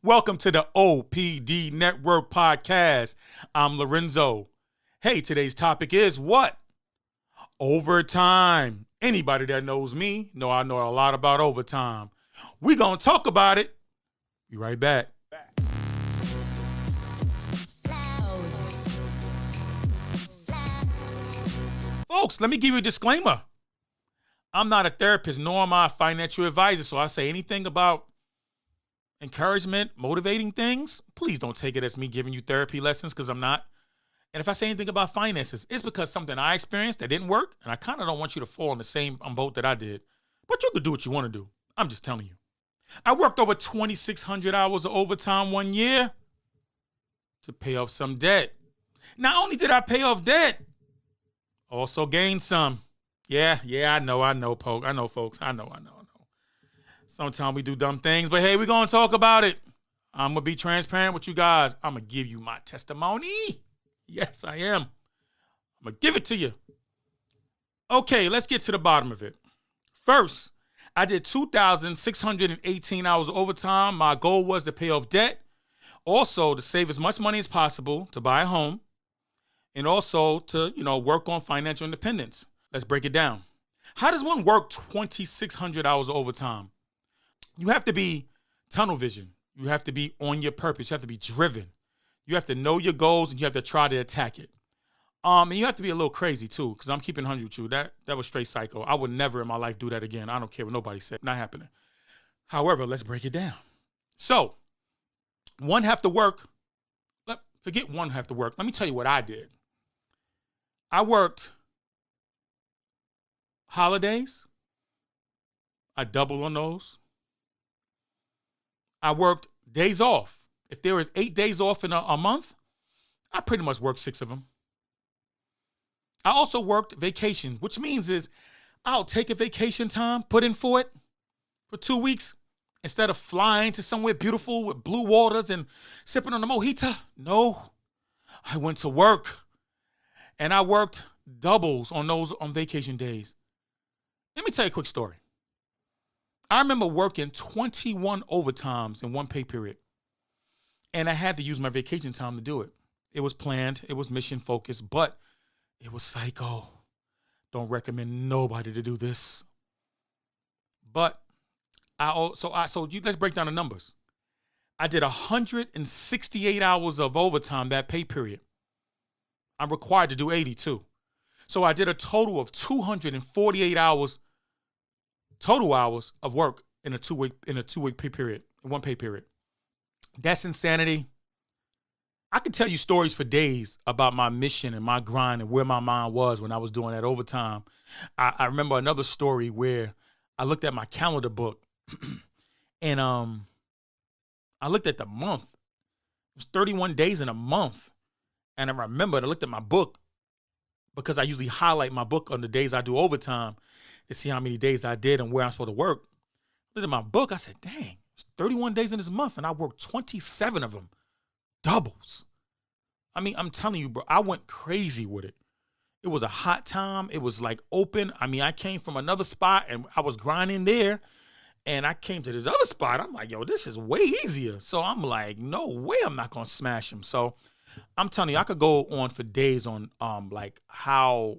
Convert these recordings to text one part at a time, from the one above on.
Welcome to the O.P.D Network Podcast. I'm Lorenzo. Hey, today's topic is what? Overtime. Anybody that knows me know I know a lot about overtime. We're going to talk about it. Be right back. Folks, let me give you a disclaimer. I'm not a therapist, nor am I a financial advisor, so I say anything about encouragement, motivating things, please don't take it as me giving you therapy lessons, because I'm not. And if I say anything about finances, it's because something I experienced that didn't work, and I kind of don't want you to fall in the same boat that I did. But you could do what you want to do. I'm just telling you. I worked over 2,600 hours of overtime one year to pay off some debt. Not only did I pay off debt, also gained some. Yeah, I know, folks. I know. Sometimes we do dumb things, but hey, we're going to talk about it. I'm going to be transparent with you guys. I'm going to give you my testimony. Yes, I am. I'm going to give it to you. Okay, let's get to the bottom of it. First, I did 2,618 hours of overtime. My goal was to pay off debt, also to save as much money as possible to buy a home, and also to, work on financial independence. Let's break it down. How does one work 2,600 hours of overtime? You have to be tunnel vision. You have to be on your purpose. You have to be driven. You have to know your goals, and you have to try to attack it. And you have to be a little crazy too, because I'm keeping 100 with you. That was straight psycho. I would never in my life do that again. I don't care what nobody said. Not happening. However, let's break it down. So, one have to work. Forget one have to work. Let me tell you what I did. I worked holidays. I doubled on those. I worked days off. If there was 8 days off in a month, I pretty much worked 6 of them. I also worked vacations, which means is I'll take a vacation time, put in for it for 2 weeks, instead of flying to somewhere beautiful with blue waters and sipping on a mojito. No, I went to work, and I worked doubles on vacation days. Let me tell you a quick story. I remember working 21 overtimes in one pay period, and I had to use my vacation time to do it. It was planned, it was mission focused, but it was psycho. Don't recommend nobody to do this. But let's break down the numbers. I did 168 hours of overtime that pay period. I'm required to do 82. So I did a total of 248 hours. Total hours of work in a two week pay period, one pay period. That's insanity. I could tell you stories for days about my mission and my grind and where my mind was when I was doing that overtime. I remember another story where I looked at my calendar book and I looked at the month. It was 31 days in a month. And I remembered I looked at my book because I usually highlight my book on the days I do overtime to see how many days I did and where I'm supposed to work. I looked at my book. I said, dang, it's 31 days in this month, and I worked 27 of them. Doubles. I mean, I'm telling you, bro, I went crazy with it. It was a hot time. It was like open. I mean, I came from another spot, and I was grinding there, and I came to this other spot. I'm like, yo, this is way easier. So I'm like, no way I'm not going to smash them. So I'm telling you, I could go on for days on like how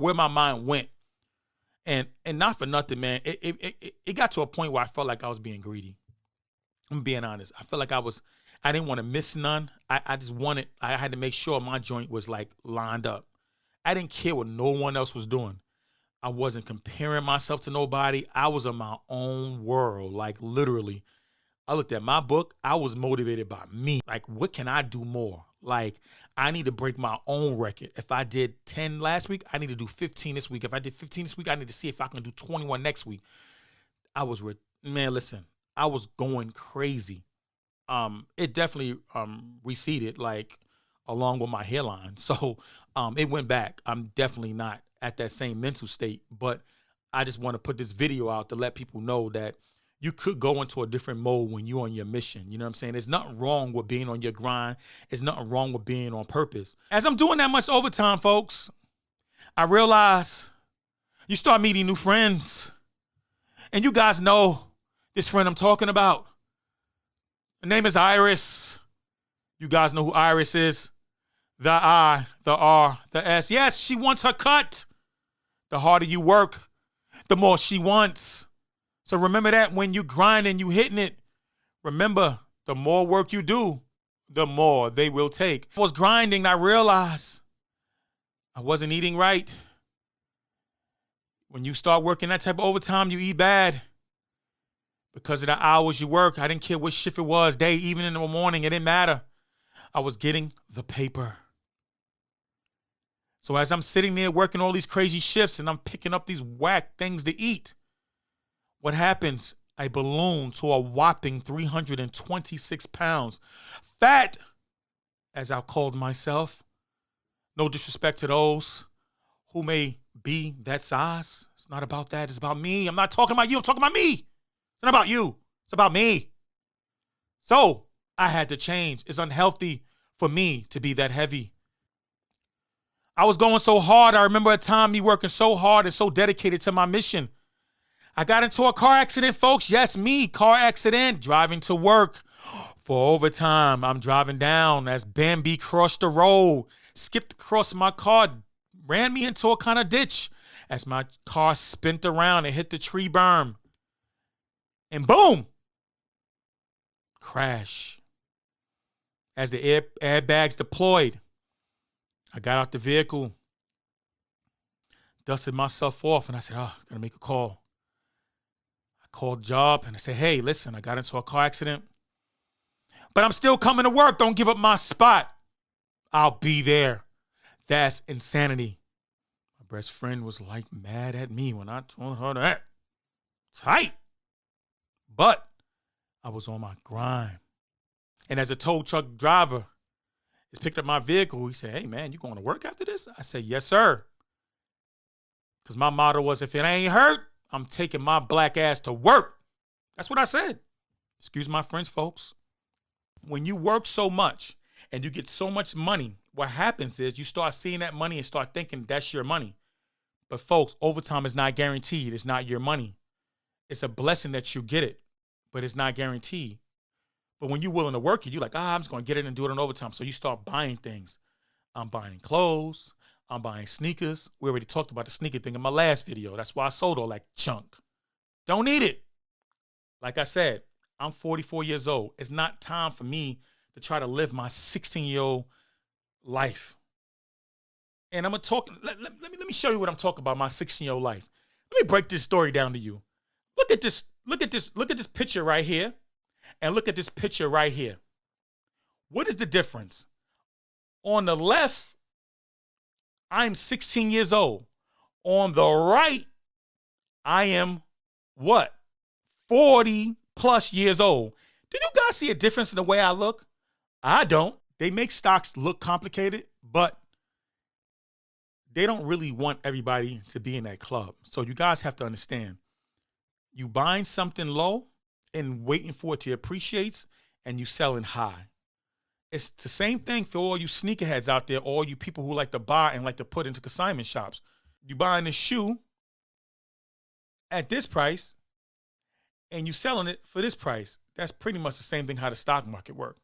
where my mind went. And not for nothing, man. It got to a point where I felt like I was being greedy. I'm being honest. I felt like I didn't want to miss none. I had to make sure my joint was like lined up. I didn't care what no one else was doing. I wasn't comparing myself to nobody. I was in my own world, like literally. I looked at my book. I was motivated by me. Like, what can I do more? Like, I need to break my own record. If I did 10 last week, I need to do 15 this week. If I did 15 this week, I need to see if I can do 21 next week. Listen, I was going crazy. It definitely receded, like, along with my hairline. So it went back. I'm definitely not at that same mental state. But I just want to put this video out to let people know that you could go into a different mode when you're on your mission. You know what I'm saying? There's nothing wrong with being on your grind. There's nothing wrong with being on purpose. As I'm doing that much overtime, folks, I realize you start meeting new friends. And you guys know this friend I'm talking about. Her name is Iris. You guys know who Iris is. The I, the R, the S. Yes, she wants her cut. The harder you work, the more she wants. So remember that when you grind and you hitting it, remember, the more work you do, the more they will take. I was grinding, I realized I wasn't eating right. When you start working that type of overtime, you eat bad. Because of the hours you work, I didn't care what shift it was, day, even in the morning, it didn't matter. I was getting the paper. So as I'm sitting there working all these crazy shifts and I'm picking up these whack things to eat, what happens? I balloon to a whopping 326 pounds. Fat, as I called myself. No disrespect to those who may be that size. It's not about that. It's about me. I'm not talking about you. I'm talking about me. It's not about you. It's about me. So I had to change. It's unhealthy for me to be that heavy. I was going so hard. I remember a time me working so hard and so dedicated to my mission. I got into a car accident, folks. Yes, me, car accident, driving to work. For overtime, I'm driving down as Bambi crossed the road, skipped across my car, ran me into a kind of ditch as my car spent around and hit the tree berm. And boom, crash. As the airbags deployed, I got out the vehicle, dusted myself off, and I said, oh, I gotta make a call. I called job and I said, hey, listen, I got into a car accident, but I'm still coming to work. Don't give up my spot. I'll be there. That's insanity. My best friend was like mad at me when I told her that. Tight. But I was on my grind. And as a tow truck driver, he picked up my vehicle. He said, hey, man, you going to work after this? I said, yes, sir. Because my motto was, if it ain't hurt, I'm taking my black ass to work. That's what I said. Excuse my French, folks. When you work so much and you get so much money, what happens is you start seeing that money and start thinking that's your money. But folks, overtime is not guaranteed. It's not your money. It's a blessing that you get it, but it's not guaranteed. But when you're willing to work it, you're like, I'm just going to get it and do it on overtime. So you start buying things. I'm buying clothes. I'm buying sneakers. We already talked about the sneaker thing in my last video. That's why I sold all that chunk. Don't need it. Like I said, I'm 44 years old. It's not time for me to try to live my 16-year-old life. And I'm going to talk, let me show you what I'm talking about, my 16-year-old life. Let me break this story down to you. Look at this picture right here. And look at this picture right here. What is the difference? On the left, I'm 16 years old. On the right, I am what? 40 plus years old. Do you guys see a difference in the way I look? I don't. They make stocks look complicated, but they don't really want everybody to be in that club. So you guys have to understand, you buying something low and waiting for it to appreciate, and you selling high. It's the same thing for all you sneakerheads out there, all you people who like to buy and like to put into consignment shops. You buying a shoe at this price, and you selling it for this price. That's pretty much the same thing how the stock market works.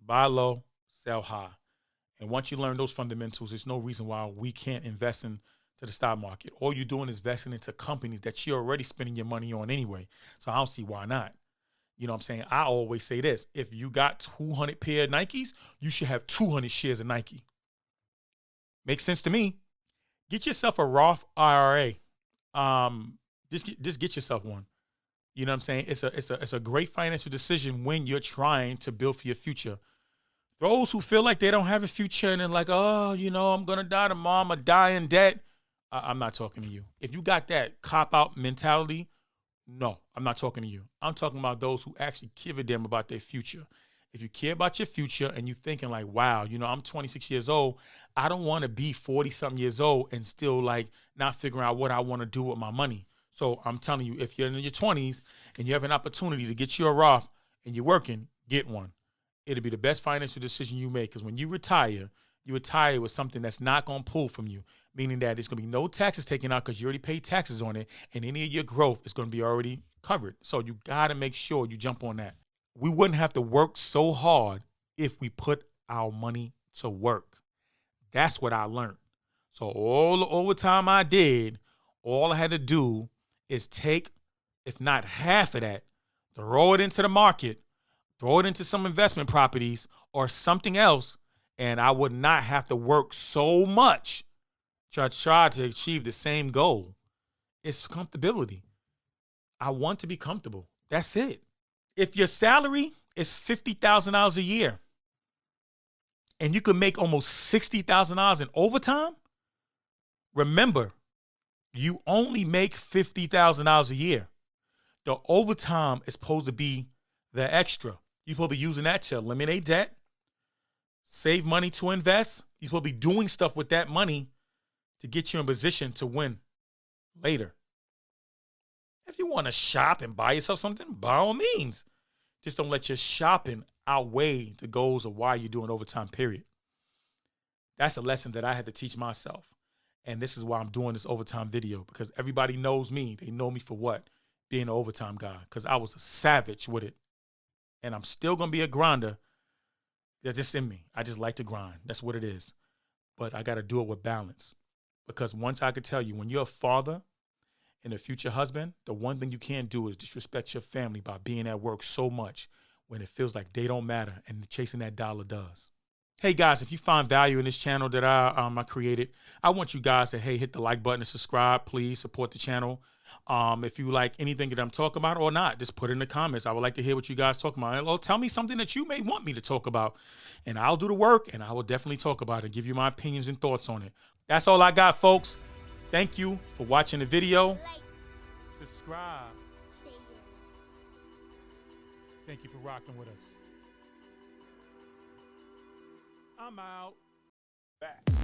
Buy low, sell high. And once you learn those fundamentals, there's no reason why we can't invest into the stock market. All you're doing is investing into companies that you're already spending your money on anyway. So I don't see why not. You know what I'm saying? I always say this. If you got 200 pair of Nikes, you should have 200 shares of Nike. Makes sense to me. Get yourself a Roth IRA. Just get yourself one. You know what I'm saying? It's a great financial decision when you're trying to build for your future. Those who feel like they don't have a future and they're like, oh, you know, I'm going to die tomorrow, I'm going to die in debt. I'm not talking to you. If you got that cop-out mentality, no, I'm not talking to you. I'm talking about those who actually give a damn about their future. If you care about your future and you're thinking like, wow, you know, I'm 26 years old. I don't want to be 40-something years old and still like not figuring out what I want to do with my money. So I'm telling you, if you're in your 20s and you have an opportunity to get you a Roth and you're working, get one. It'll be the best financial decision you make, because when you retire with something that's not going to pull from you, meaning that there's going to be no taxes taken out because you already paid taxes on it, and any of your growth is going to be already covered. So you got to make sure you jump on that. we wouldn't have to work so hard if we put our money to work. That's what I learned. So all the overtime I did, all I had to do is take, if not half of that, throw it into the market, throw it into some investment properties or something else, and I would not have to work so much to try to achieve the same goal. It's comfortability. I want to be comfortable. That's it. If your salary is $50,000 a year and you could make almost $60,000 in overtime, remember, you only make $50,000 a year. The overtime is supposed to be the extra. You're supposed to be using that to eliminate debt, save money to invest. You're supposed to be doing stuff with that money to get you in position to win later. If you want to shop and buy yourself something, by all means. Just don't let your shopping outweigh the goals of why you're doing overtime, period. That's a lesson that I had to teach myself. And this is why I'm doing this overtime video, because everybody knows me. They know me for what? Being an overtime guy, because I was a savage with it. And I'm still going to be a grinder. That's just in me. I just like to grind. That's what it is. But I got to do it with balance. Because once I could tell you, when you're a father and a future husband, the one thing you can't do is disrespect your family by being at work so much when it feels like they don't matter and chasing that dollar does. Hey guys, if you find value in this channel that I created, I want you guys to, hey, hit the like button and subscribe. Please support the channel. If you like anything that I'm talking about or not, just put it in the comments. I would like to hear what you guys talk about. Or tell me something that you may want me to talk about, and I'll do the work, and I will definitely talk about it and give you my opinions and thoughts on it. That's all I got, folks. Thank you for watching the video. Subscribe. Thank you for rocking with us. I'm out. Back.